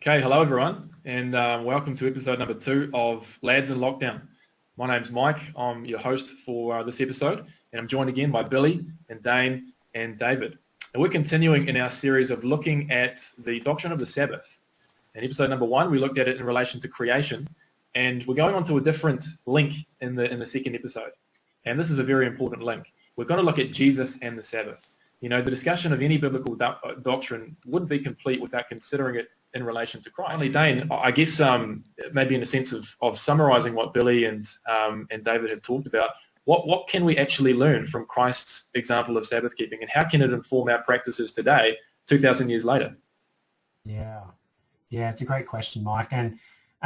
Okay, hello everyone, and welcome to episode number 2 of Lads in Lockdown. My name's Mike. I'm your host for this episode, and I'm joined again by Billy and Dane and David. And we're continuing in our series of looking at the doctrine of the Sabbath. In episode number 1, we looked at it in relation to creation, and we're going on to a different link in the second episode. And this is a very important link. We're going to look at Jesus and the Sabbath. You know, the discussion of any biblical doctrine wouldn't be complete without considering it in relation to Christ. Finally, Dane, I guess maybe in a sense of summarising what Billy and David have talked about, what can we actually learn from Christ's example of Sabbath keeping, and how can it inform our practices today, 2,000 years later? Yeah, it's a great question, Mike. And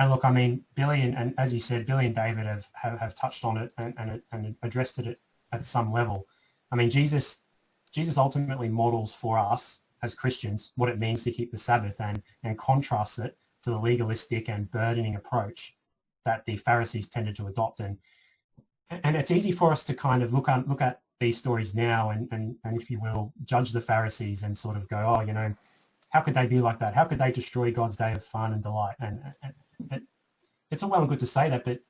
look, I mean, Billy and as you said, Billy and David have touched on it and addressed it at some level. I mean, Jesus ultimately models for us as Christians what it means to keep the Sabbath and contrasts it to the legalistic and burdening approach that the Pharisees tended to adopt. And it's easy for us to kind of look at these stories now and if you will, judge the Pharisees and sort of go, oh, you know, how could they be like that? How could they destroy God's day of fun and delight? And it's all well and good to say that, but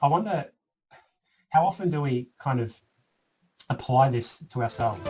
I wonder how often do we kind of apply this to ourselves?